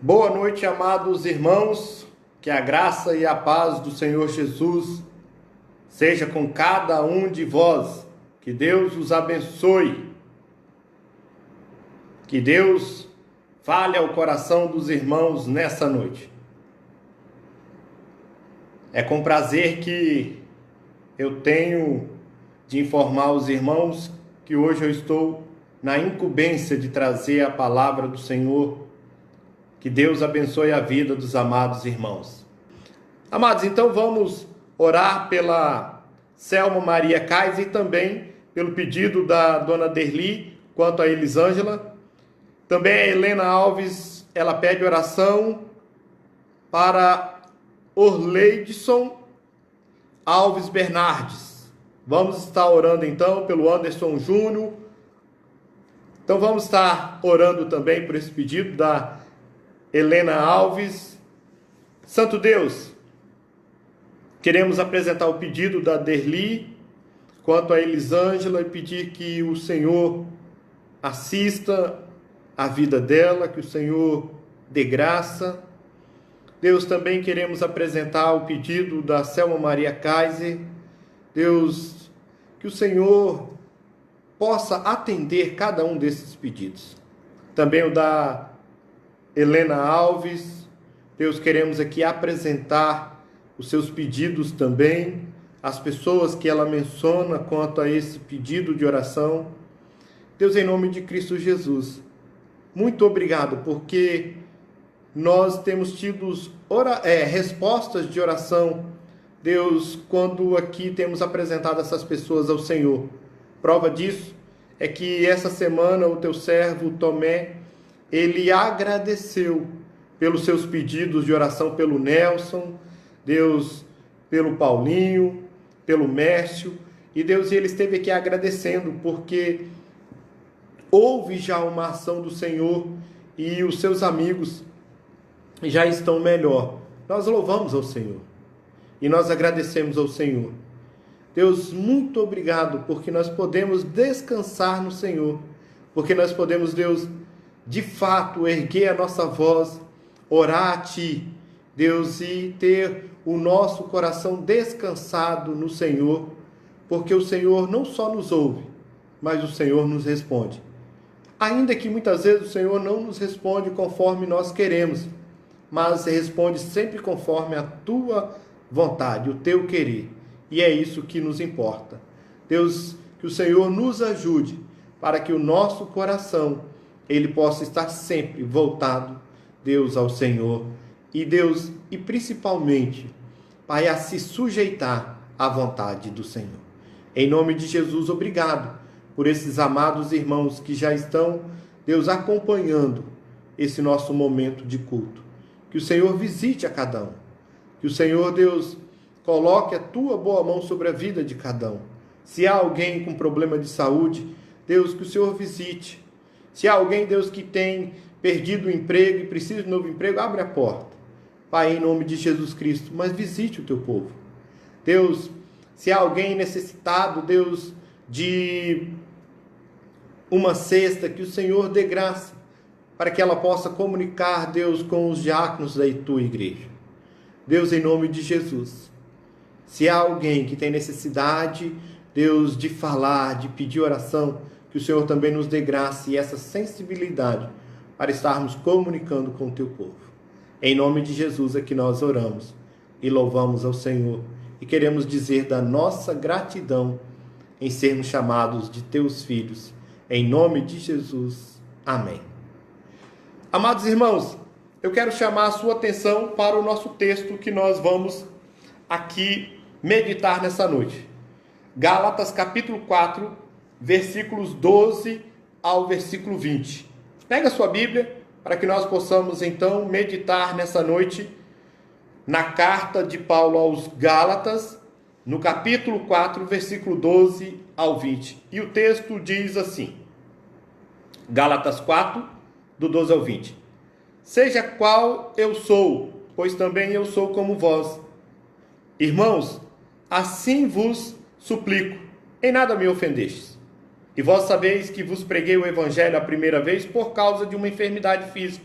Boa noite, amados irmãos, que a graça e a paz do Senhor Jesus seja com cada um de vós, que Deus os abençoe, que Deus fale ao coração dos irmãos nessa noite. É com prazer que eu tenho de informar os irmãos que hoje eu estou na incumbência de trazer a palavra do Senhor. Que Deus abençoe a vida dos amados irmãos. Amados, então vamos orar pela Selma Maria Kaiser e também pelo pedido da dona Derli quanto a Elisângela. Também a Helena Alves, ela pede oração para Orleidson Alves Bernardes. Vamos estar orando então pelo Anderson Júnior. Então vamos estar orando também por esse pedido da Helena Alves. Santo Deus, queremos apresentar o pedido da Derli quanto a Elisângela e pedir que o Senhor assista a vida dela, que o Senhor dê graça. Deus, também queremos apresentar o pedido da Selma Maria Kaiser. Deus, que o Senhor possa atender cada um desses pedidos. Também o da Helena Alves. Deus, queremos aqui apresentar os seus pedidos também, as pessoas que ela menciona quanto a esse pedido de oração. Deus, em nome de Cristo Jesus, muito obrigado, porque nós temos tido respostas de oração, Deus, quando aqui temos apresentado essas pessoas ao Senhor. Prova disso é que essa semana o teu servo Tomé, ele agradeceu pelos seus pedidos de oração pelo Nelson, Deus, pelo Paulinho, pelo Mércio, e Deus, ele esteve aqui agradecendo, porque houve já uma ação do Senhor e os seus amigos já estão melhor. Nós louvamos ao Senhor e nós agradecemos ao Senhor. Deus, muito obrigado, porque nós podemos descansar no Senhor, porque nós podemos, Deus, de fato, erguer a nossa voz, orar a Ti, Deus, e ter o nosso coração descansado no Senhor, porque o Senhor não só nos ouve, mas o Senhor nos responde. Ainda que muitas vezes o Senhor não nos responde conforme nós queremos, mas responde sempre conforme a Tua vontade, o Teu querer, e é isso que nos importa. Deus, que o Senhor nos ajude para que o nosso coração ele possa estar sempre voltado, Deus, ao Senhor. E Deus, e principalmente, Pai, a se sujeitar à vontade do Senhor. Em nome de Jesus, obrigado por esses amados irmãos que já estão, Deus, acompanhando esse nosso momento de culto. Que o Senhor visite a cada um. Que o Senhor, Deus, coloque a Tua boa mão sobre a vida de cada um. Se há alguém com problema de saúde, Deus, que o Senhor visite. Se há alguém, Deus, que tem perdido o emprego e precisa de novo emprego, abre a porta. Pai, em nome de Jesus Cristo, mas visite o Teu povo. Deus, se há alguém necessitado, Deus, de uma cesta, que o Senhor dê graça para que ela possa comunicar, Deus, com os diáconos da Tua igreja. Deus, em nome de Jesus, se há alguém que tem necessidade, Deus, de falar, de pedir oração, que o Senhor também nos dê graça e essa sensibilidade para estarmos comunicando com o Teu povo. Em nome de Jesus é que nós oramos e louvamos ao Senhor e queremos dizer da nossa gratidão em sermos chamados de Teus filhos. Em nome de Jesus. Amém. Amados irmãos, eu quero chamar a sua atenção para o nosso texto que nós vamos aqui meditar nessa noite. Gálatas capítulo 4, versículos 12 ao versículo 20. Pega a sua Bíblia para que nós possamos então meditar nessa noite na carta de Paulo aos Gálatas, no capítulo 4, versículo 12 ao 20. E o texto diz assim, Gálatas 4, do 12 ao 20. Seja qual eu sou, pois também eu sou como vós. Irmãos, assim vos suplico, em nada me ofendestes. E vós sabeis que vos preguei o evangelho a primeira vez por causa de uma enfermidade física.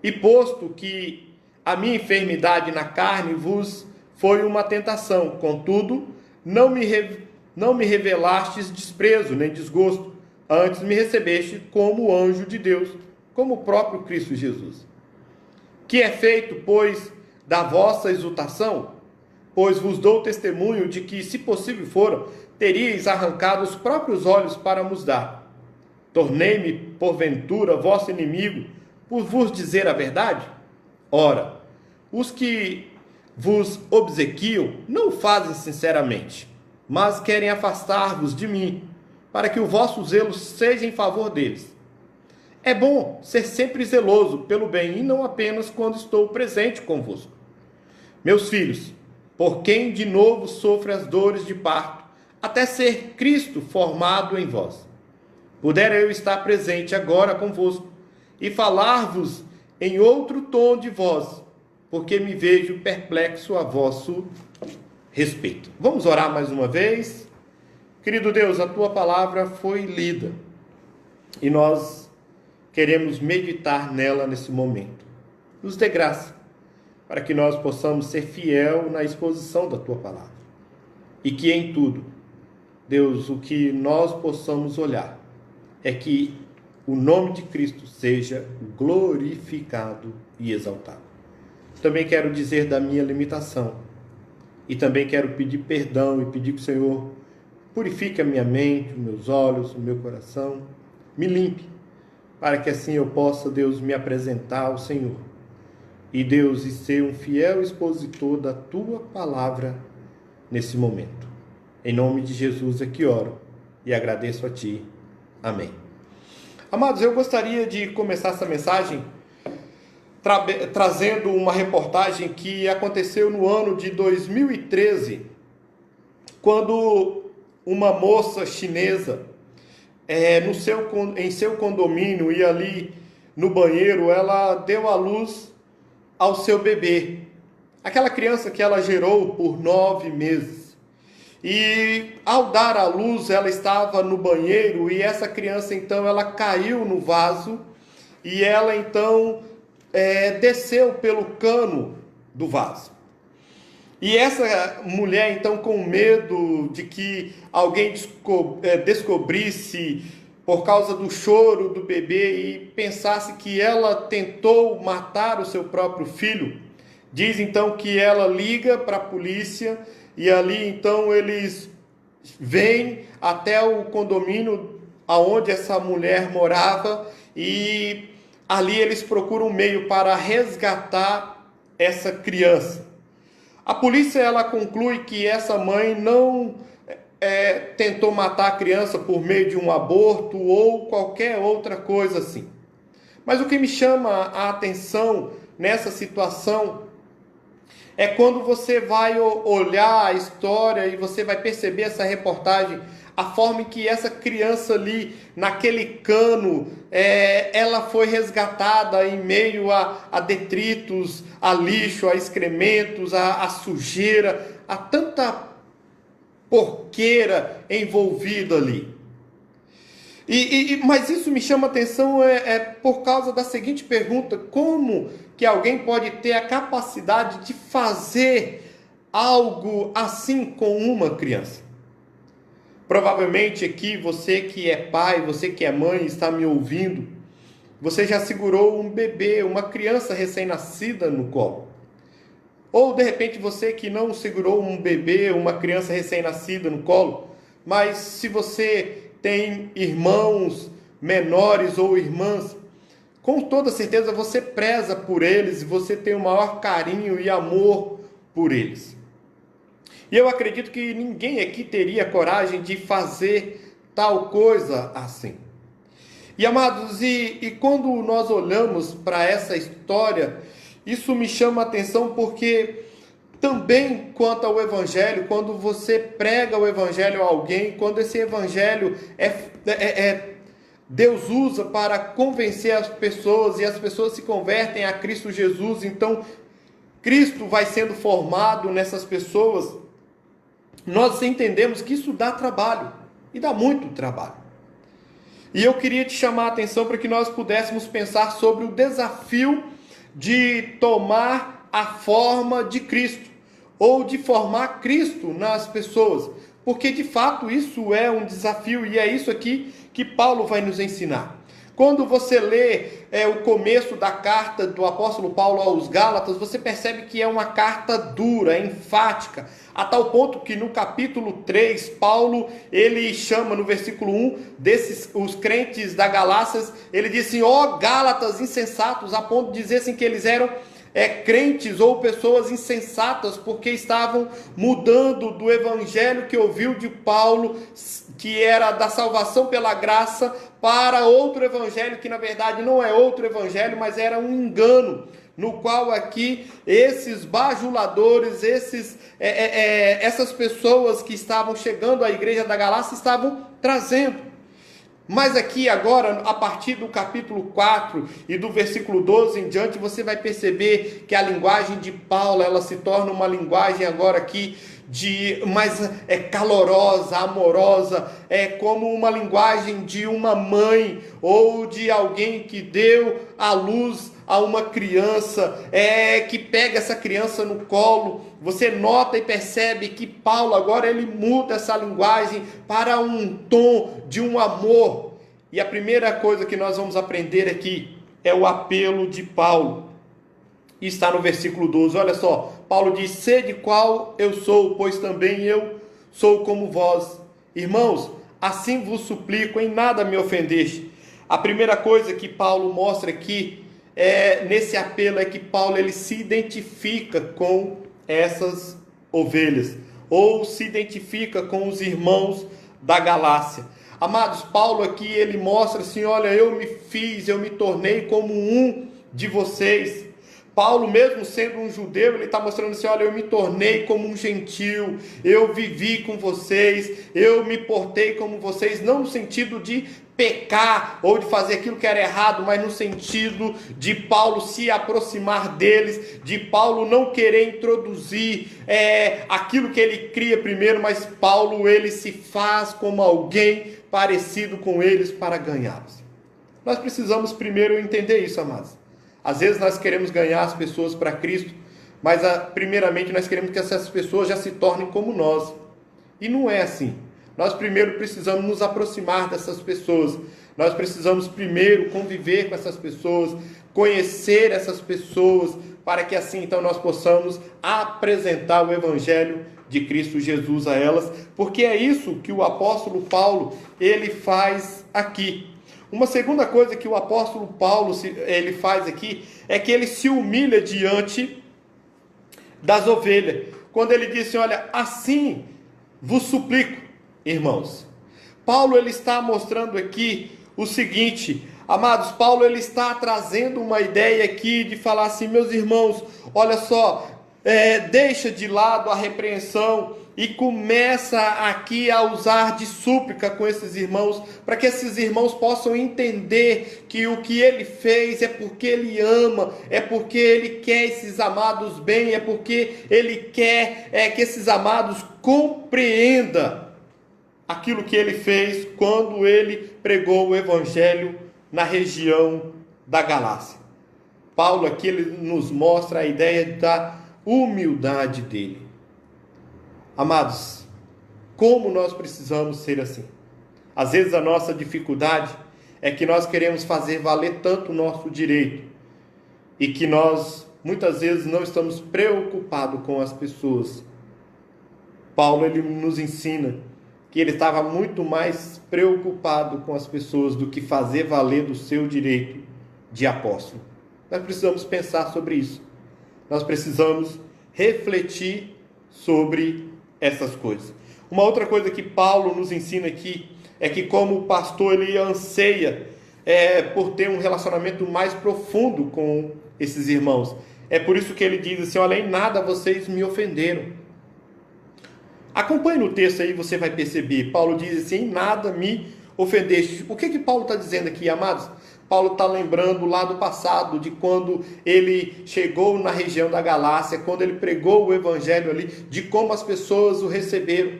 E posto que a minha enfermidade na carne vos foi uma tentação, contudo, não me revelastes desprezo nem desgosto, antes me recebeste como anjo de Deus, como o próprio Cristo Jesus. Que é feito, pois, da vossa exultação? Pois vos dou testemunho de que, se possível for, teríeis arrancado os próprios olhos para nos dar. Tornei-me, porventura, vosso inimigo, por vos dizer a verdade? Ora, os que vos obsequiam não o fazem sinceramente, mas querem afastar-vos de mim, para que o vosso zelo seja em favor deles. É bom ser sempre zeloso pelo bem, e não apenas quando estou presente convosco. Meus filhos, por quem de novo sofre as dores de parto, até ser Cristo formado em vós. Pudera eu estar presente agora convosco, e falar-vos em outro tom de voz, porque me vejo perplexo a vosso respeito. Vamos orar mais uma vez? Querido Deus, a tua palavra foi lida, e nós queremos meditar nela nesse momento. Nos dê graça, para que nós possamos ser fiel na exposição da tua palavra. E que em tudo, Deus, o que nós possamos olhar é que o nome de Cristo seja glorificado e exaltado. Também quero dizer da minha limitação. E também quero pedir perdão e pedir que o Senhor purifique a minha mente, os meus olhos, o meu coração. Me limpe, para que assim eu possa, Deus, me apresentar ao Senhor. E Deus, e ser um fiel expositor da tua palavra nesse momento. Em nome de Jesus é que oro e agradeço a ti. Amém. Amados, eu gostaria de começar essa mensagem trazendo uma reportagem que aconteceu no ano de 2013, quando uma moça chinesa, em seu condomínio e ali no banheiro, ela deu à luz ao seu bebê, aquela criança que ela gerou por 9 meses. E ao dar à luz, ela estava no banheiro e essa criança então ela caiu no vaso e ela então desceu pelo cano do vaso. E essa mulher então, com medo de que alguém descobrisse por causa do choro do bebê e pensasse que ela tentou matar o seu próprio filho, diz então que ela liga para a polícia e ali então eles vêm até o condomínio aonde essa mulher morava e ali eles procuram um meio para resgatar essa criança. A polícia ela conclui que essa mãe não tentou matar a criança por meio de um aborto ou qualquer outra coisa assim. Mas o que me chama a atenção nessa situação é quando você vai olhar a história e você vai perceber essa reportagem, a forma em que essa criança ali, naquele cano, ela foi resgatada em meio a detritos, a lixo, a excrementos, a sujeira, a tanta porqueira envolvida ali. Mas isso me chama a atenção por causa da seguinte pergunta: como que alguém pode ter a capacidade de fazer algo assim com uma criança? Provavelmente aqui você que é pai, você que é mãe, está me ouvindo, você já segurou um bebê, uma criança recém-nascida no colo. Ou de repente você que não segurou um bebê, uma criança recém-nascida no colo, mas se você tem irmãos menores ou irmãs, com toda certeza você preza por eles e você tem o maior carinho e amor por eles. E eu acredito que ninguém aqui teria coragem de fazer tal coisa assim. E amados, e quando nós olhamos para essa história, isso me chama a atenção porque também quanto ao Evangelho, quando você prega o Evangelho a alguém, quando esse Evangelho Deus usa para convencer as pessoas e as pessoas se convertem a Cristo Jesus, então Cristo vai sendo formado nessas pessoas, nós entendemos que isso dá trabalho, e dá muito trabalho. E eu queria te chamar a atenção para que nós pudéssemos pensar sobre o desafio de tomar a forma de Cristo, ou de formar Cristo nas pessoas, porque de fato isso é um desafio e é isso aqui que Paulo vai nos ensinar. Quando você lê o começo da carta do apóstolo Paulo aos Gálatas, você percebe que é uma carta dura, enfática, a tal ponto que no capítulo 3, Paulo, ele chama no versículo 1, os crentes da Galácia, ele diz assim, ó Gálatas insensatos, a ponto de dizer assim que eles eram crentes ou pessoas insensatas, porque estavam mudando do evangelho que ouviu de Paulo, que era da salvação pela graça, para outro evangelho, que na verdade não é outro evangelho, mas era um engano, no qual aqui esses bajuladores, essas pessoas que estavam chegando à igreja da Galácia estavam trazendo. Mas aqui agora, a partir do capítulo 4 e do versículo 12 em diante, você vai perceber que a linguagem de Paulo, ela se torna uma linguagem agora aqui mais calorosa, amorosa, como uma linguagem de uma mãe ou de alguém que deu à luz a uma criança, que pega essa criança no colo. Você nota e percebe que Paulo agora ele muda essa linguagem para um tom de um amor. E a primeira coisa que nós vamos aprender aqui é o apelo de Paulo. E está no versículo 12, olha só, Paulo diz, sede qual eu sou, pois também eu sou como vós. Irmãos, assim vos suplico, em nada me ofendeste. A primeira coisa que Paulo mostra aqui, nesse apelo, é que Paulo ele se identifica com essas ovelhas, ou se identifica com os irmãos da Galácia. Amados, Paulo aqui ele mostra assim, olha, eu me tornei como um de vocês. Paulo, mesmo sendo um judeu, ele está mostrando assim, olha, eu me tornei como um gentil, eu vivi com vocês, eu me portei como vocês, não no sentido de pecar ou de fazer aquilo que era errado, mas no sentido de Paulo se aproximar deles, de Paulo não querer introduzir aquilo que ele cria primeiro, mas Paulo ele se faz como alguém parecido com eles para ganhá-los. Nós precisamos primeiro entender isso, amados. Às vezes nós queremos ganhar as pessoas para Cristo, mas primeiramente nós queremos que essas pessoas já se tornem como nós. E não é assim. Nós primeiro precisamos nos aproximar dessas pessoas. Nós precisamos primeiro conviver com essas pessoas, conhecer essas pessoas, para que assim então nós possamos apresentar o Evangelho de Cristo Jesus a elas, porque é isso que o apóstolo Paulo ele faz aqui. Uma segunda coisa que o apóstolo Paulo ele faz aqui é que ele se humilha diante das ovelhas. Quando ele diz assim, olha, assim vos suplico, irmãos. Paulo ele está mostrando aqui o seguinte, amados, Paulo ele está trazendo uma ideia aqui de falar assim, meus irmãos, olha só, deixa de lado a repreensão e começa aqui a usar de súplica com esses irmãos, para que esses irmãos possam entender que o que ele fez é porque ele ama, é porque ele quer esses amados bem, é porque ele quer que esses amados compreendam aquilo que ele fez quando ele pregou o Evangelho na região da Galácia. Paulo aqui ele nos mostra a ideia da humildade dele. Amados, como nós precisamos ser assim? Às vezes a nossa dificuldade é que nós queremos fazer valer tanto o nosso direito e que nós muitas vezes não estamos preocupados com as pessoas. Paulo ele nos ensina que ele estava muito mais preocupado com as pessoas do que fazer valer do seu direito de apóstolo. Nós precisamos pensar sobre isso. Nós precisamos refletir sobre essas coisas. Uma outra coisa que Paulo nos ensina aqui é que como pastor ele anseia por ter um relacionamento mais profundo com esses irmãos. É por isso que ele diz assim, olha, em nada vocês me ofenderam. Acompanhe no texto aí, você vai perceber. Paulo diz assim, em nada me ofendeste. O que Paulo está dizendo aqui, amados? Paulo está lembrando lá do passado, de quando ele chegou na região da Galácia, quando ele pregou o Evangelho ali, de como as pessoas o receberam.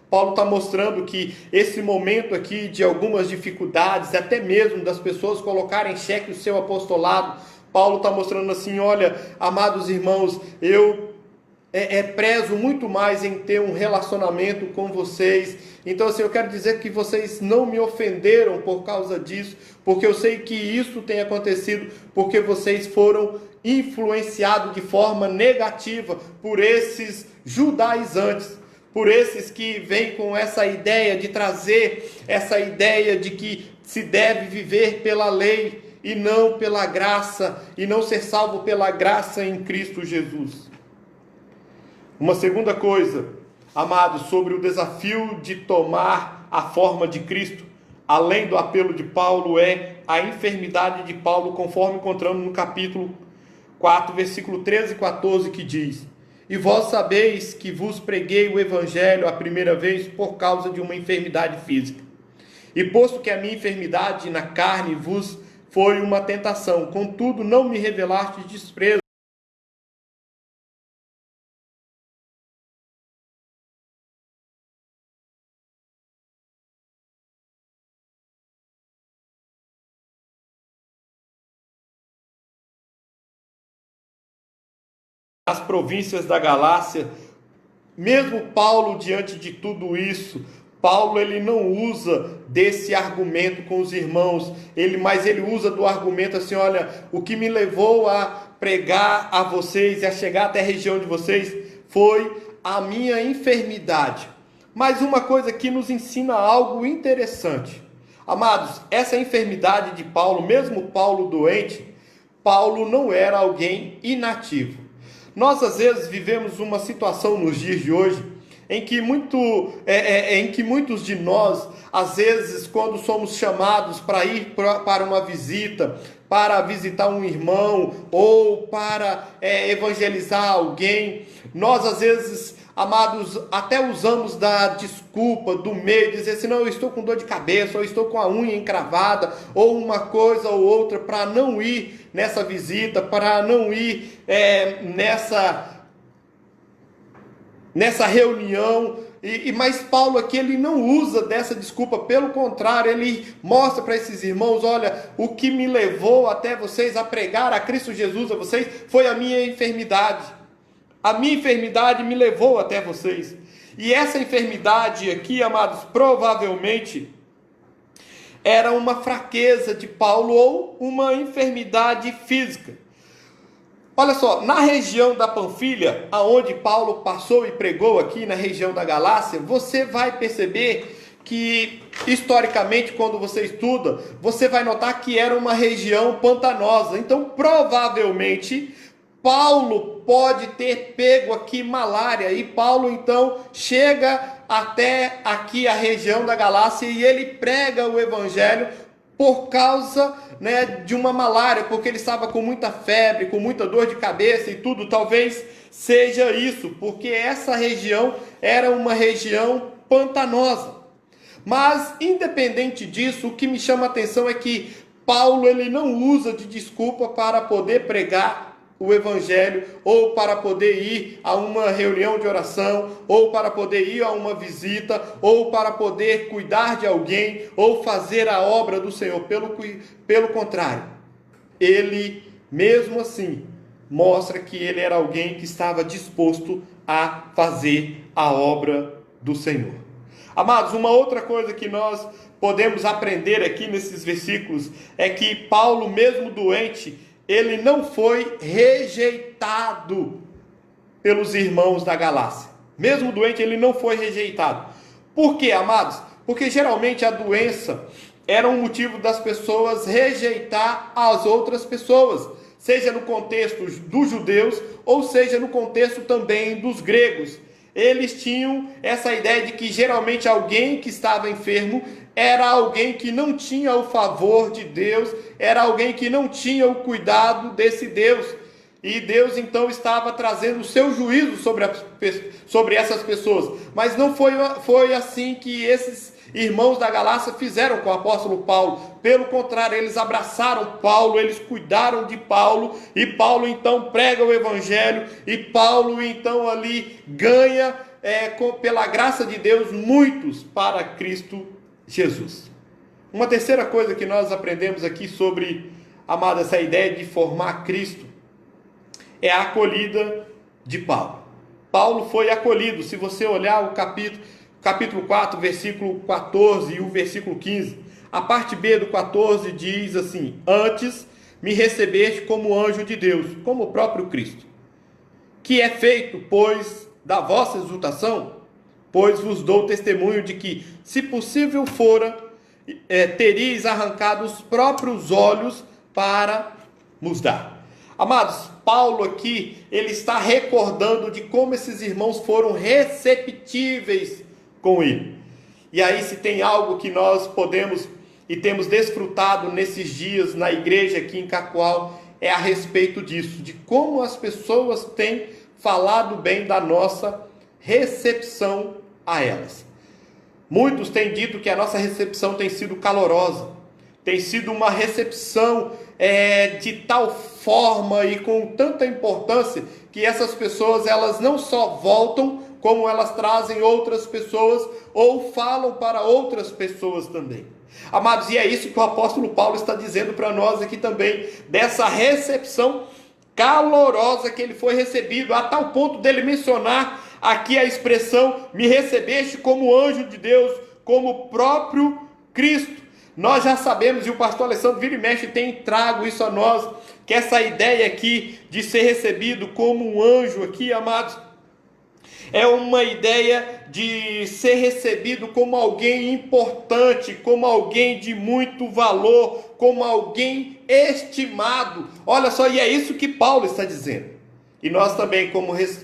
Paulo está mostrando que esse momento aqui de algumas dificuldades, até mesmo das pessoas colocarem em xeque o seu apostolado, Paulo está mostrando assim: olha, amados irmãos, eu prezo muito mais em ter um relacionamento com vocês. Então assim, eu quero dizer que vocês não me ofenderam por causa disso, porque eu sei que isso tem acontecido porque vocês foram influenciados de forma negativa por esses judaizantes, por esses que vêm com essa ideia de trazer essa ideia de que se deve viver pela lei e não pela graça, e não ser salvo pela graça em Cristo Jesus. Uma segunda coisa, amados, sobre o desafio de tomar a forma de Cristo, além do apelo de Paulo, é a enfermidade de Paulo, conforme encontramos no capítulo 4, versículo 13 e 14, que diz: e vós sabeis que vos preguei o evangelho a primeira vez por causa de uma enfermidade física. E posto que a minha enfermidade na carne vos foi uma tentação, contudo não me revelastes desprezo. As províncias da Galácia, mesmo Paulo, diante de tudo isso, Paulo ele não usa desse argumento com os irmãos, mas ele usa do argumento assim: olha, o que me levou a pregar a vocês e a chegar até a região de vocês foi a minha enfermidade. Mas uma coisa que nos ensina algo interessante, amados, essa enfermidade de Paulo, mesmo Paulo doente, Paulo não era alguém inativo. Nós às vezes vivemos uma situação nos dias de hoje em que muitos de nós, às vezes, quando somos chamados para ir para uma visita, para visitar um irmão ou para evangelizar alguém, nós às vezes, amados, até usamos da desculpa, do medo, dizer assim: não, eu estou com dor de cabeça, ou estou com a unha encravada, ou uma coisa ou outra, para não ir nessa visita, para não ir nessa reunião. Mas Paulo aqui, ele não usa dessa desculpa, pelo contrário, ele mostra para esses irmãos: olha, o que me levou até vocês a pregar a Cristo Jesus a vocês foi a minha enfermidade. A minha enfermidade me levou até vocês. E essa enfermidade aqui, amados, provavelmente era uma fraqueza de Paulo ou uma enfermidade física. Olha só, na região da Panfilha, aonde Paulo passou e pregou aqui na região da Galácia, você vai perceber que, historicamente, quando você estuda, você vai notar que era uma região pantanosa. Então, provavelmente, Paulo pode ter pego aqui malária, e Paulo então chega até aqui a região da Galácia e ele prega o evangelho por causa, de uma malária, porque ele estava com muita febre, com muita dor de cabeça e tudo. Talvez seja isso, porque essa região era uma região pantanosa. Mas, independente disso, o que me chama a atenção é que Paulo ele não usa de desculpa para poder pregar o evangelho, ou para poder ir a uma reunião de oração, ou para poder ir a uma visita, ou para poder cuidar de alguém, ou fazer a obra do Senhor. Pelo contrário, ele, mesmo assim, mostra que ele era alguém que estava disposto a fazer a obra do Senhor. Amados, uma outra coisa que nós podemos aprender aqui nesses versículos é que Paulo, mesmo doente, ele não foi rejeitado pelos irmãos da Galácia. Mesmo doente, ele não foi rejeitado. Por quê, amados? Porque geralmente a doença era um motivo das pessoas rejeitar as outras pessoas, seja no contexto dos judeus, ou seja no contexto também dos gregos. Eles tinham essa ideia de que geralmente alguém que estava enfermo era alguém que não tinha o favor de Deus, era alguém que não tinha o cuidado desse Deus. E Deus então estava trazendo o seu juízo sobre essas pessoas. Mas não foi assim que esses irmãos da Galácia fizeram com o apóstolo Paulo. Pelo contrário, eles abraçaram Paulo, eles cuidaram de Paulo, e Paulo então prega o evangelho, e Paulo então ali ganha, pela graça de Deus, muitos para Cristo Jesus. Uma terceira coisa que nós aprendemos aqui sobre amado, essa ideia de formar Cristo é a acolhida de Paulo. Paulo foi acolhido. Se você olhar o capítulo 4, versículo 14 e o versículo 15, a parte B do 14 diz assim: antes me recebeste como anjo de Deus, como o próprio Cristo, que é feito, pois, da vossa exultação, pois vos dou testemunho de que, se possível fora, teríeis arrancado os próprios olhos para nos dar. Amados, Paulo aqui, ele está recordando de como esses irmãos foram receptíveis com ele. E aí, se tem algo que nós podemos e temos desfrutado nesses dias na igreja aqui em Cacoal, é a respeito disso, de como as pessoas têm falado bem da nossa recepção a elas. Muitos têm dito que a nossa recepção tem sido calorosa, tem sido uma recepção de tal forma e com tanta importância que essas pessoas, elas não só voltam, como elas trazem outras pessoas ou falam para outras pessoas também. Amados, e é isso que o apóstolo Paulo está dizendo para nós aqui também, dessa recepção calorosa que ele foi recebido, a tal ponto dele mencionar aqui a expressão: me recebeste como anjo de Deus, como o próprio Cristo. Nós já sabemos, e o pastor Alessandro vira e mexe tem trago isso a nós, que essa ideia aqui de ser recebido como um anjo aqui, amados, é uma ideia de ser recebido como alguém importante, como alguém de muito valor, como alguém estimado. Olha só, e é isso que Paulo está dizendo. E nós também,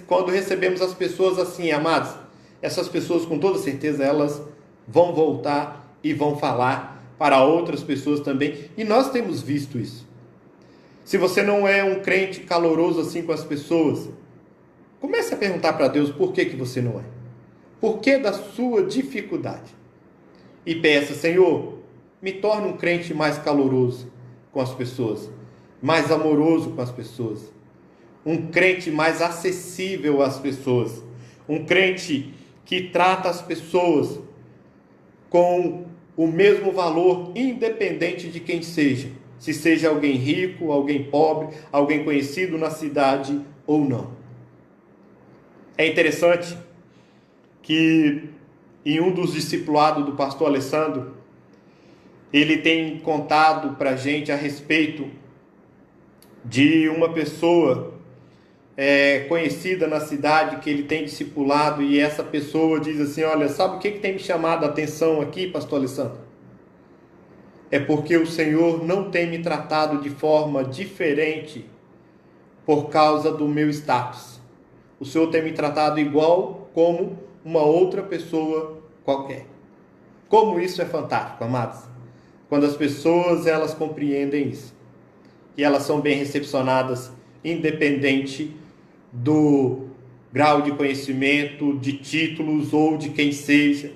quando recebemos as pessoas assim, amados, essas pessoas com toda certeza elas vão voltar e vão falar para outras pessoas também. E nós temos visto isso. Se você não é um crente caloroso assim com as pessoas, comece a perguntar para Deus por que você não é. Por que da sua dificuldade? E peça: Senhor, me torne um crente mais caloroso com as pessoas, mais amoroso com as pessoas, um crente mais acessível às pessoas, um crente que trata as pessoas com o mesmo valor, independente de quem seja, se seja alguém rico, alguém pobre, alguém conhecido na cidade ou não. É interessante que em um dos discipulados do pastor Alessandro, ele tem contado para a gente a respeito de uma pessoa conhecida na cidade que ele tem discipulado, e essa pessoa diz assim: olha, sabe o que tem me chamado a atenção aqui, pastor Alessandro? É porque o Senhor não tem me tratado de forma diferente por causa do meu status. O Senhor tem me tratado igual como uma outra pessoa qualquer. Como isso é fantástico, amados. Quando as pessoas, elas compreendem isso. E elas são bem recepcionadas, independente do grau de conhecimento, de títulos ou de quem seja,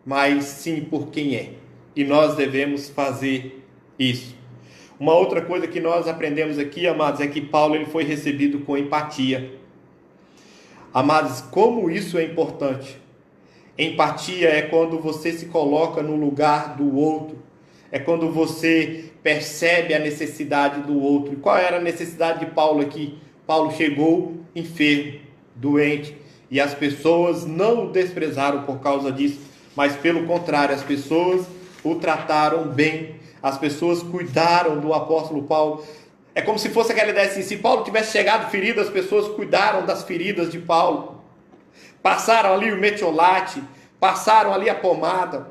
mas sim por quem é. E nós devemos fazer isso. Uma outra coisa que nós aprendemos aqui, amados, é que Paulo ele foi recebido com empatia. Amados, como isso é importante. Empatia é quando você se coloca no lugar do outro. É quando você percebe a necessidade do outro. E qual era a necessidade de Paulo aqui? Paulo chegou enfermo, doente, e as pessoas não o desprezaram por causa disso, mas pelo contrário, as pessoas o trataram bem, as pessoas cuidaram do apóstolo Paulo. É como se fosse aquela ideia assim: se Paulo tivesse chegado ferido, as pessoas cuidaram das feridas de Paulo, passaram ali o metiolate, passaram ali a pomada,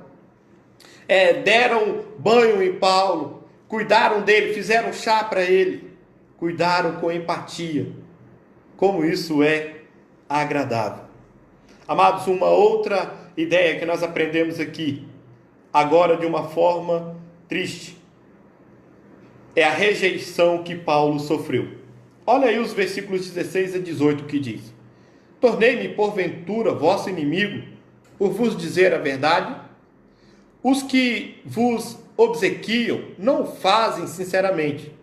deram banho em Paulo, cuidaram dele, fizeram chá para ele, cuidaram com empatia. Como isso é agradável. Amados, uma outra ideia que nós aprendemos aqui, agora de uma forma triste, é a rejeição que Paulo sofreu. Olha aí os versículos 16 a 18 que diz: tornei-me porventura vosso inimigo por vos dizer a verdade? Os que vos obsequiam não o fazem sinceramente,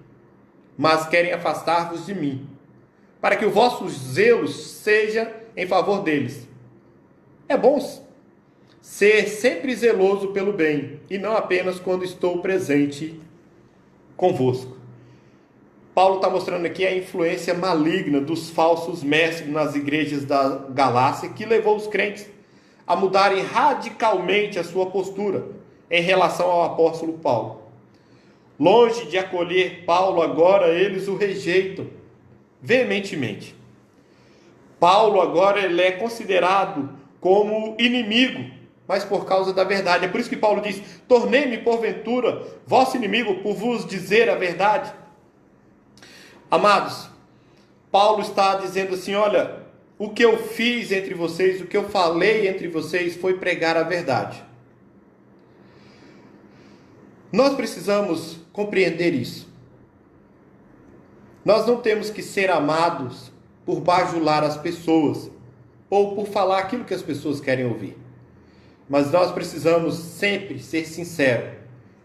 mas querem afastar-vos de mim, para que o vosso zelo seja em favor deles. É bom ser sempre zeloso pelo bem, e não apenas quando estou presente convosco. Paulo está mostrando aqui a influência maligna dos falsos mestres nas igrejas da Galácia, que levou os crentes a mudarem radicalmente a sua postura em relação ao apóstolo Paulo. Longe de acolher Paulo, agora eles o rejeitam veementemente. Paulo agora ele é considerado como inimigo, mas por causa da verdade. É por isso que Paulo diz: tornei-me porventura vosso inimigo por vos dizer a verdade. Amados, Paulo está dizendo assim: olha, o que eu fiz entre vocês, o que eu falei entre vocês foi pregar a verdade. Nós precisamos compreender isso. Nós não temos que ser amados por bajular as pessoas ou por falar aquilo que as pessoas querem ouvir. Mas nós precisamos sempre ser sinceros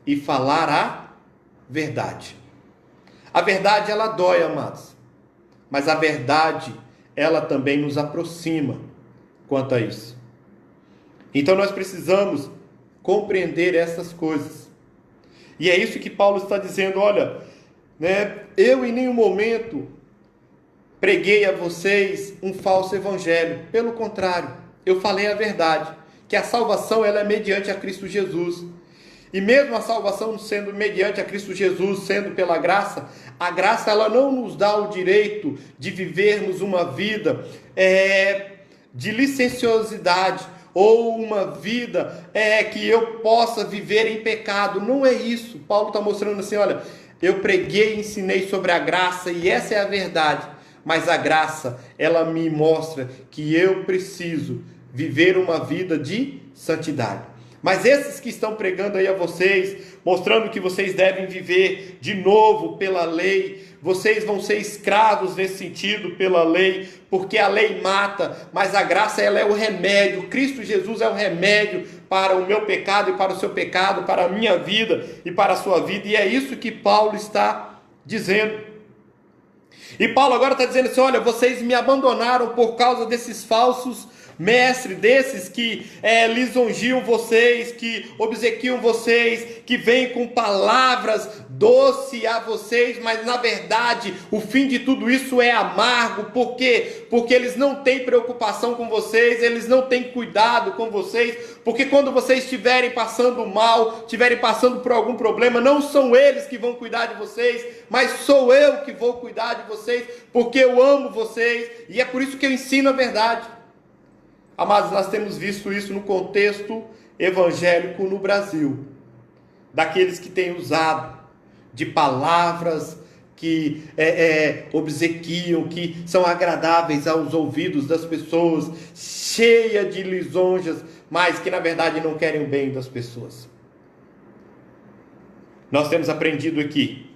e falar a verdade. A verdade, ela dói, amados. Mas a verdade, ela também nos aproxima quanto a isso. Então nós precisamos compreender essas coisas. E é isso que Paulo está dizendo: olha, eu em nenhum momento preguei a vocês um falso evangelho. Pelo contrário, eu falei a verdade, que a salvação ela é mediante a Cristo Jesus. E mesmo a salvação sendo mediante a Cristo Jesus, sendo pela graça, a graça ela não nos dá o direito de vivermos uma vida de licenciosidade, ou uma vida que eu possa viver em pecado. Não é isso. Paulo está mostrando assim: olha, eu preguei e ensinei sobre a graça, e essa é a verdade. Mas a graça, ela me mostra que eu preciso viver uma vida de santidade. Mas esses que estão pregando aí a vocês, mostrando que vocês devem viver de novo pela lei, vocês vão ser escravos nesse sentido pela lei, porque a lei mata, mas a graça ela é o remédio. Cristo Jesus é o remédio para o meu pecado e para o seu pecado, para a minha vida e para a sua vida. E é isso que Paulo está dizendo. E Paulo agora está dizendo assim: olha, vocês me abandonaram por causa desses falsos mestres, desses que lisonjiam vocês, que obsequiam vocês, que vêm com palavras doces a vocês, mas na verdade o fim de tudo isso é amargo. Por quê? Porque eles não têm preocupação com vocês, eles não têm cuidado com vocês, porque quando vocês estiverem passando mal, estiverem passando por algum problema, não são eles que vão cuidar de vocês, mas sou eu que vou cuidar de vocês, porque eu amo vocês, e é por isso que eu ensino a verdade. Amados, nós temos visto isso no contexto evangélico no Brasil, daqueles que têm usado de palavras que obsequiam, que são agradáveis aos ouvidos das pessoas, cheia de lisonjas, mas que na verdade não querem o bem das pessoas. Nós temos aprendido aqui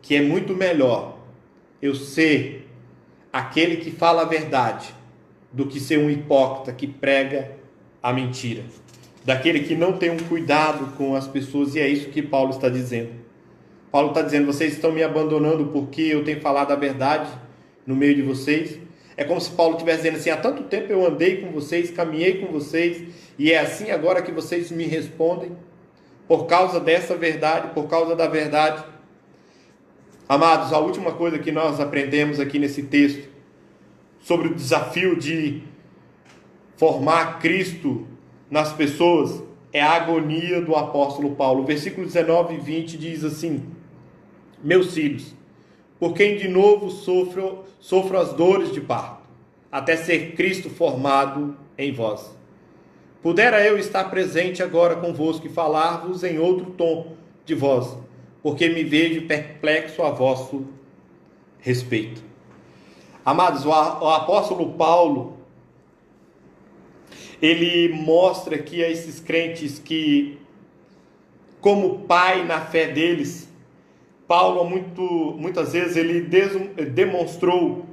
que é muito melhor eu ser aquele que fala a verdade do que ser um hipócrita que prega a mentira, daquele que não tem um cuidado com as pessoas. E é isso que Paulo está dizendo. Paulo está dizendo: vocês estão me abandonando porque eu tenho falado a verdade no meio de vocês. É como se Paulo estivesse dizendo assim: há tanto tempo eu andei com vocês, caminhei com vocês, e é assim agora que vocês me respondem, por causa dessa verdade, por causa da verdade. Amados, a última coisa que nós aprendemos aqui nesse texto, sobre o desafio de formar Cristo nas pessoas, é a agonia do apóstolo Paulo. O versículo 19 e 20 diz assim: meus filhos, por quem de novo sofro as dores de parto, até ser Cristo formado em vós. Pudera eu estar presente agora convosco e falar-vos em outro tom de voz, porque me vejo perplexo a vosso respeito. Amados, o apóstolo Paulo, ele mostra aqui a esses crentes que, como pai na fé deles, Paulo muitas vezes ele demonstrou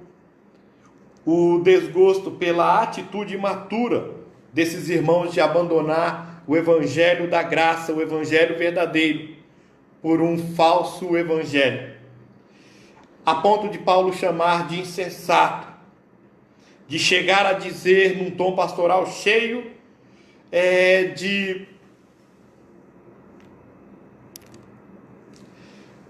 o desgosto pela atitude imatura desses irmãos de abandonar o evangelho da graça, o evangelho verdadeiro, por um falso evangelho. A ponto de Paulo chamar de insensato, de chegar a dizer num tom pastoral cheio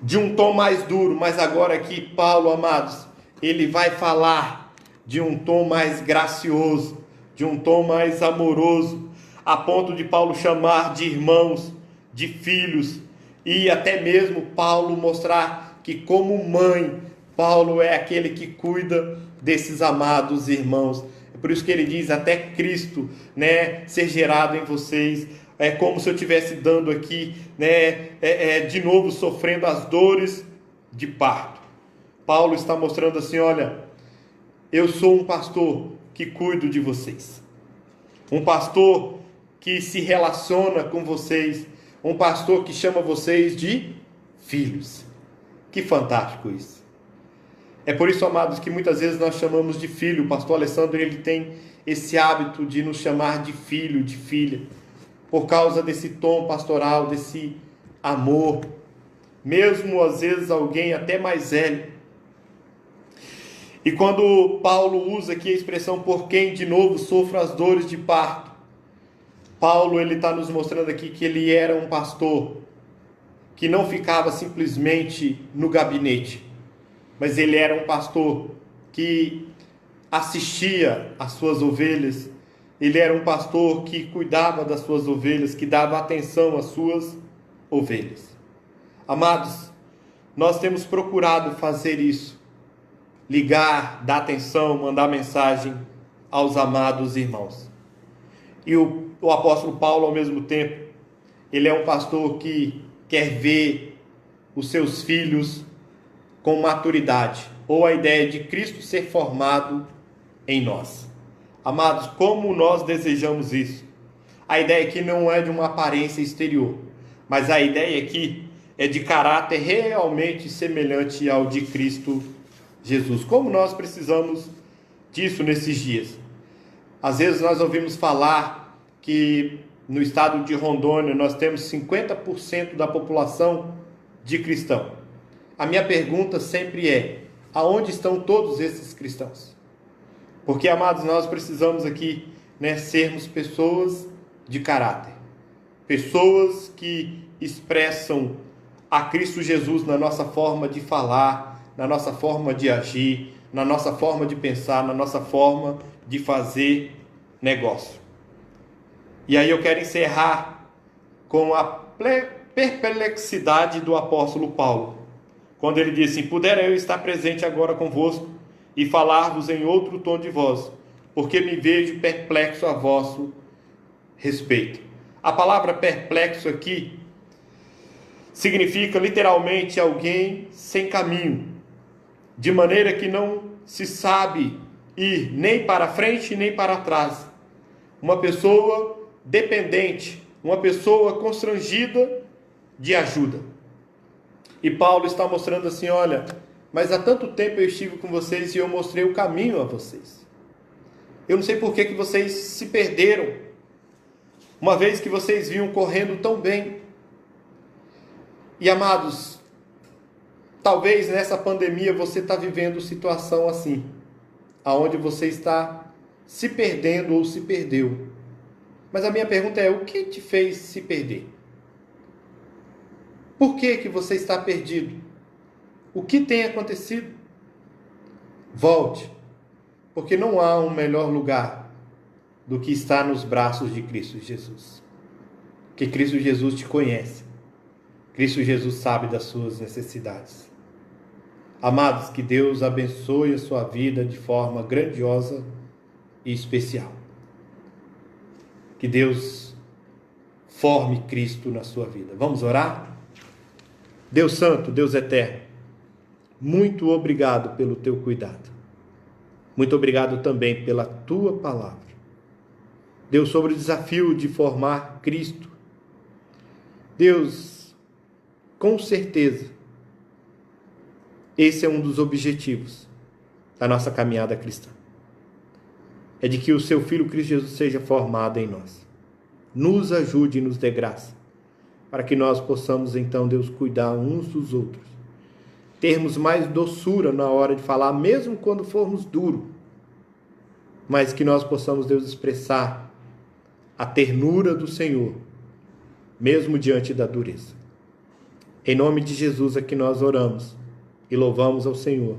de um tom mais duro, mas agora aqui Paulo, amados, ele vai falar de um tom mais gracioso, de um tom mais amoroso, a ponto de Paulo chamar de irmãos, de filhos, e até mesmo Paulo mostrar que como mãe, Paulo é aquele que cuida desses amados irmãos. É por isso que ele diz, até Cristo, ser gerado em vocês. É como se eu estivesse dando aqui, de novo sofrendo as dores de parto. Paulo está mostrando assim, olha, eu sou um pastor que cuido de vocês. Um pastor que se relaciona com vocês. Um pastor que chama vocês de filhos. Que fantástico isso. É por isso, amados, que muitas vezes nós chamamos de filho. O pastor Alessandro, ele tem esse hábito de nos chamar de filho, de filha. Por causa desse tom pastoral, desse amor. Mesmo, às vezes, alguém até mais velho. E quando Paulo usa aqui a expressão por quem de novo sofre as dores de parto, Paulo ele está nos mostrando aqui que ele era um pastor que não ficava simplesmente no gabinete, mas ele era um pastor que assistia às suas ovelhas, ele era um pastor que cuidava das suas ovelhas, que dava atenção às suas ovelhas. Amados, nós temos procurado fazer isso. Ligar, dar atenção, mandar mensagem aos amados irmãos. E o apóstolo Paulo, ao mesmo tempo, ele é um pastor que quer ver os seus filhos com maturidade, ou a ideia de Cristo ser formado em nós. Amados, como nós desejamos isso? A ideia aqui não é de uma aparência exterior, mas a ideia aqui é de caráter realmente semelhante ao de Cristo Jesus. Como nós precisamos disso nesses dias? Às vezes nós ouvimos falar que no estado de Rondônia nós temos 50% da população de cristão. A minha pergunta sempre é, aonde estão todos esses cristãos? Porque, amados, nós precisamos aqui, sermos pessoas de caráter. Pessoas que expressam a Cristo Jesus na nossa forma de falar, na nossa forma de agir, na nossa forma de pensar, na nossa forma de fazer negócio. E aí eu quero encerrar com a perplexidade do apóstolo Paulo, quando ele diz assim, pudera eu estar presente agora convosco e falar-vos em outro tom de voz, porque me vejo perplexo a vosso respeito. A palavra perplexo aqui significa literalmente alguém sem caminho, de maneira que não se sabe ir nem para frente nem para trás. Uma pessoa dependente, uma pessoa constrangida de ajuda. E Paulo está mostrando assim, olha, mas há tanto tempo eu estive com vocês e eu mostrei o caminho a vocês. Eu não sei por que vocês se perderam, uma vez que vocês vinham correndo tão bem. E amados, talvez nessa pandemia você está vivendo situação assim, aonde você está se perdendo ou se perdeu. Mas a minha pergunta é, o que te fez se perder? Por que você está perdido? O que tem acontecido? Volte, porque não há um melhor lugar do que estar nos braços de Cristo Jesus. Porque Cristo Jesus te conhece. Cristo Jesus sabe das suas necessidades. Amados, que Deus abençoe a sua vida de forma grandiosa e especial. Que Deus forme Cristo na sua vida. Vamos orar? Deus Santo, Deus Eterno, muito obrigado pelo teu cuidado. Muito obrigado também pela tua palavra. Deus, sobre o desafio de formar Cristo. Deus, com certeza, esse é um dos objetivos da nossa caminhada cristã. É de que o seu Filho Cristo Jesus seja formado em nós. Nos ajude e nos dê graça, para que nós possamos então, Deus, cuidar uns dos outros. Termos mais doçura na hora de falar, mesmo quando formos duros. Mas que nós possamos, Deus, expressar a ternura do Senhor, mesmo diante da dureza. Em nome de Jesus é que nós oramos e louvamos ao Senhor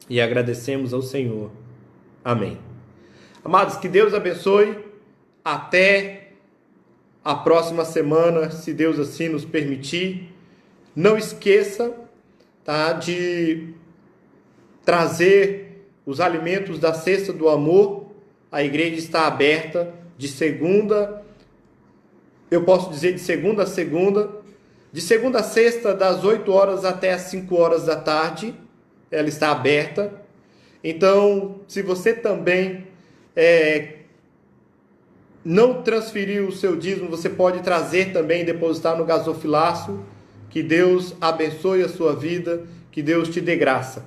e agradecemos ao Senhor. Amém. Amados, que Deus abençoe. Até a próxima semana, se Deus assim nos permitir. Não esqueça, tá, de trazer os alimentos da Cesta do Amor. A igreja está aberta de segunda, eu posso dizer de segunda a segunda, de segunda a sexta, das 8 horas até as 5 horas da tarde, ela está aberta. Então, se você também não transferiu o seu dízimo, você pode trazer também e depositar no gasofilácio. Que Deus abençoe a sua vida, que Deus te dê graça.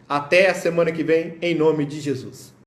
Até a semana que vem, em nome de Jesus.